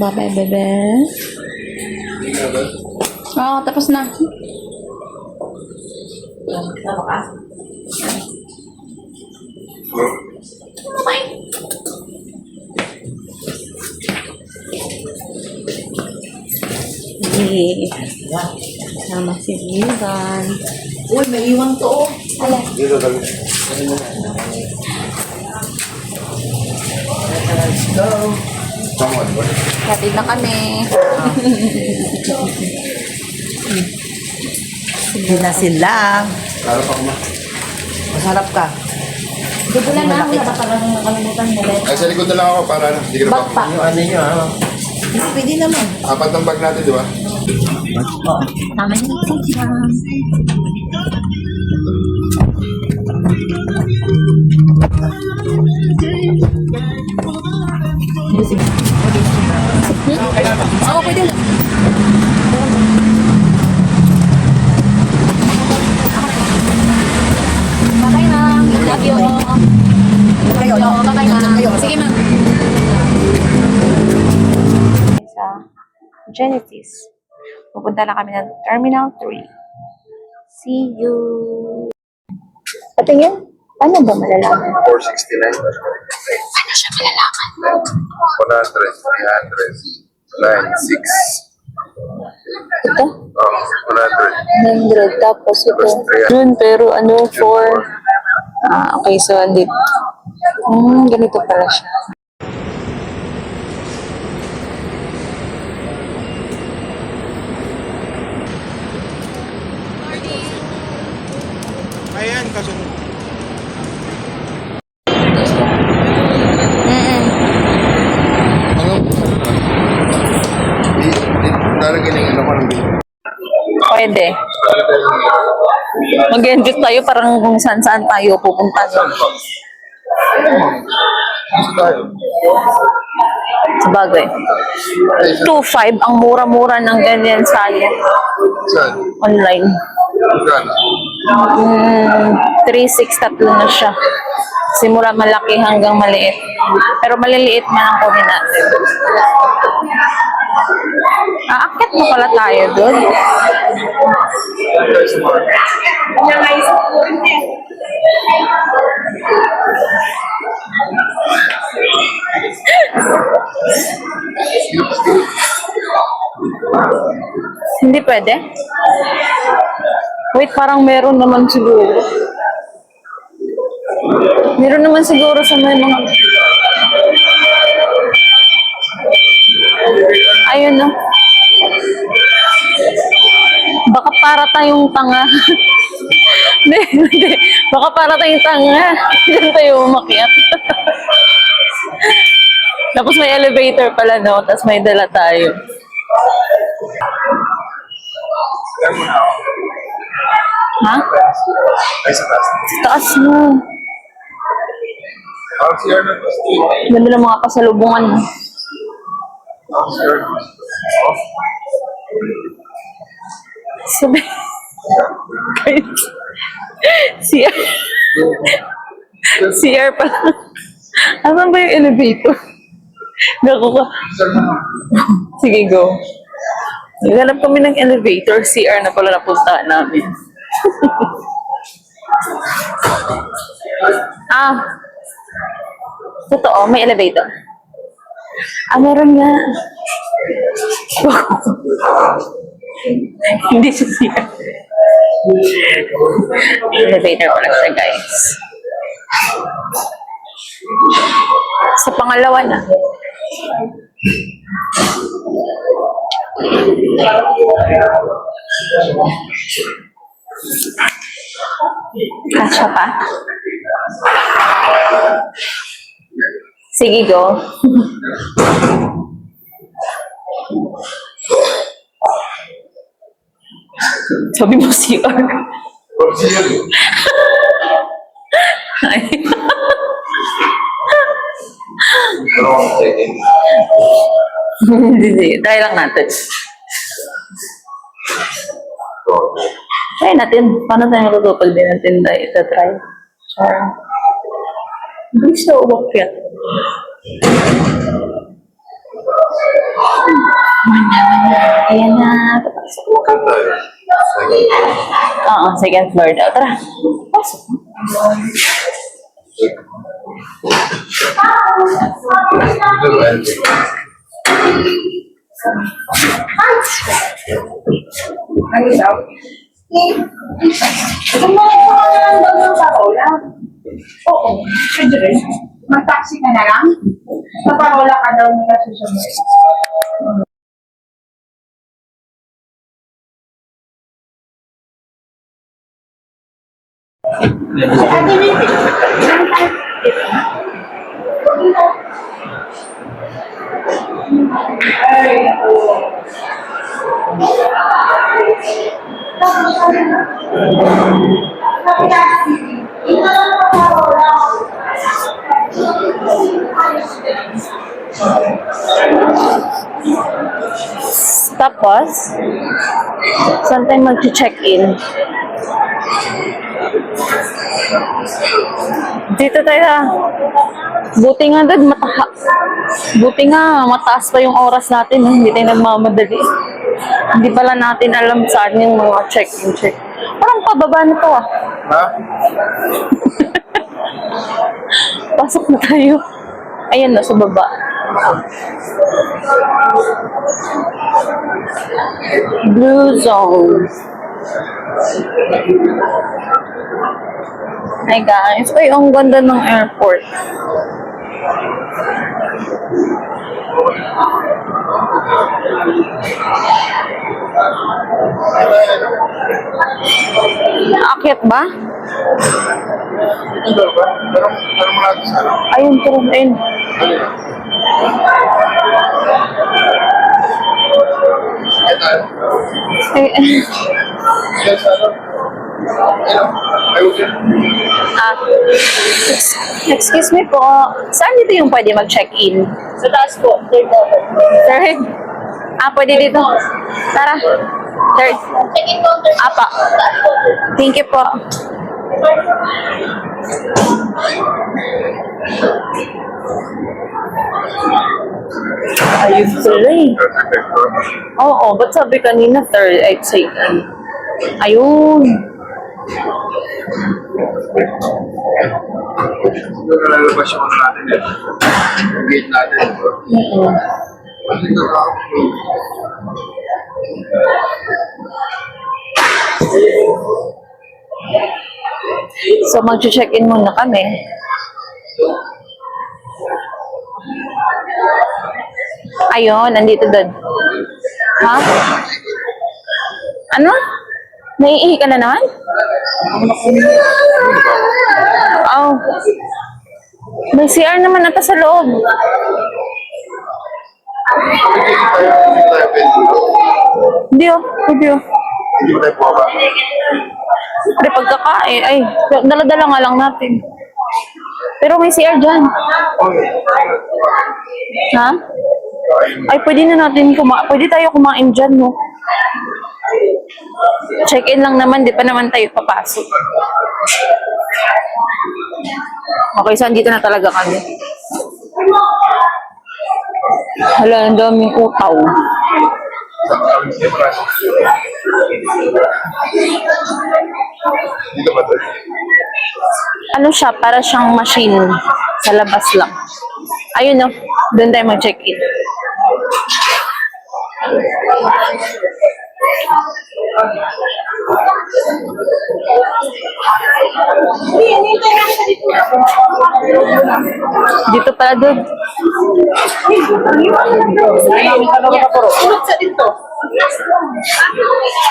Bye-bye, bebe. Oo, tapos na. Okay. Sama si Ivan. Uy, may iwan to. Ala. Dito kami. Let's go. Tama ba? Hatid na kami. Hindi na sila. Harap ako ma. Masarap ka. Dugulan na ako. Parang nakalimutan mo. Ay, sa likod na lang ako para hindi ka na Bag pa. Yung ano nyo, ha? Pwede naman. Apat ang bag natin, di ba? Oo. Tama na siya. Oo, pwede lang. Bakay na. Love you. Kayo, Bakay na. Sige, ma'am. Sa Genesis. Pupunta na kami ng Terminal 3. See you. Patingin? Paano ba malalaman? 469. Paano siya malalaman? 100, 300, 96. Ito? Oh, 100. 100. Tapos ito. Yun, pero ano, 4. Okay. So, andito. Ganito pala siya. Ayan, kasunod. Lalagyan yung ano ko ng bill. Pwede. Mag-enjoy tayo parang kung saan-saan tayo pupunta. Gusto tayo. Sabagay. 2.5 ang mura-mura ng ganyan sa Saan? online. Gana? 3.6 tatlo na siya. Simula malaki hanggang maliit. Pero maliliit man ang kunin natin. Aakit mo pala tayo doon. Hindi pwede? Wait, parang meron naman siguro. Meron naman siguro sa may mga... Ayun na. Baka para tayong tanga. Hindi. Baka para tayong tanga. Diyan tayo umakyat. Tapos may elevator pala, no? Tapos may dala tayo. Ha? Ay, sa taas. Taas mo. RCR na pasti. Ganda ng mga pasalubungan. RCR. Sabi. CR. CR pala. Asan ba yung elevator? Naku ka. Sige, go. Naghanap kami ng elevator. CR na pala napunta namin. Totoo, may elevator. Meron nga. Hindi siya CR. Elevator pala siya, guys. Sa pangalawa na. Kasya pa? Sige, go. Sabi mo CR. RCR. Ay. Pero ako tayo. Hindi. Try lang natin. Try natin. Paano tayo matutupag din natin na ita-try? Char. Hindi siya umakyat. Ayan na. Papasok mo ka. Saan tayo? Oo, second floor daw. Tara. Pasok. Ito ba? Ano daw? Gumawa ko na lang daw ng parola. Oo, pwede rin. Mag-taxi ka na lang. Sa parola ka daw nila susunod. Ate Vivi, Tapos, saan tayo mag-check-in? Dito tayo ha. Buti nga buti nga mataas pa yung oras natin. Hindi tayo nagmamadali. Hindi pala natin alam saan yung mga check-in check. Parang pababa na to ah. Ha? Pasok na tayo. Ayan na, sa baba. Blue Zone. Hi guys. Ay, ang ganda ng airport. Aakyat ba? Ito ba? Tanong mo natin sa ano? Ayun, tara, ayun. Ano yun? Ay tayo. Ay, Yan sa ano? Ano? Ay, okay. Excuse me po. Saan dito yung pwede mag-check-in? Sa taas po, third level. Third? Pwede dito. Tara. Third. Check-in counter. Apa. Taas po. Thank you po. Ayun pala eh. Oo, ba't sabi kanina third, I'd say, ayun. Ito na lalabas yung ano natin eh. Yung gate natin. Mm-mm. So, mag-check-in muna kami. Ayun, nandito doon. Ha? Ano? Naiihi ka na naman? Oh. May CR naman ata sa loob. Hindi oh, hindi oh. Hindi ba tayo bumaba? Pre, pagkakain, ay, dala-dala nga lang natin. Pero may CR dyan. Ha? Ay, pwede na natin pwede tayo kumain dyan, no? Check-in lang naman, di pa naman tayo papasok. Okay, so andito na talaga kami. Hala, ang daming utaw. Dito ba tayo? Ano siya, para siyang machine. Sa labas lang. Ayun, no? Doon tayo mag-check-in. Dito pala doon.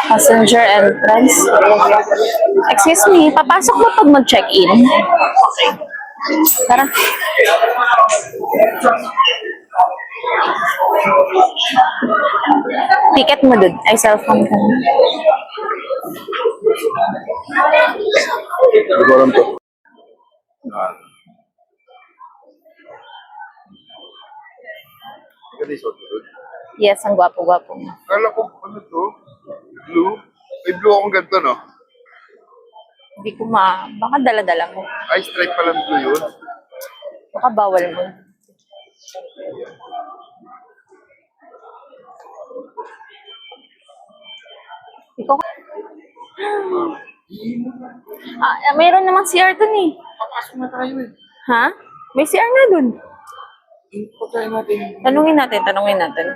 Passenger entrance. Excuse me, papasok mo pag mag-check-in? Okay. Tara. Ticket mo doon. Ay, cellphone ka na. Nagwaram to. Ika din suot mo doon. Yes, ang gwapo-gwapo mo. Kala ko, ano to? Blue? May blue akong ganito, no? Hindi ko baka dala-dala mo. Ay, stripe pa lang blue yun. Baka bawal mo. Ikaw. Mayroon namang CR dun eh. Papasok na tayo eh. Ha? May CR nga dun. Pagkain natin. Tanungin natin.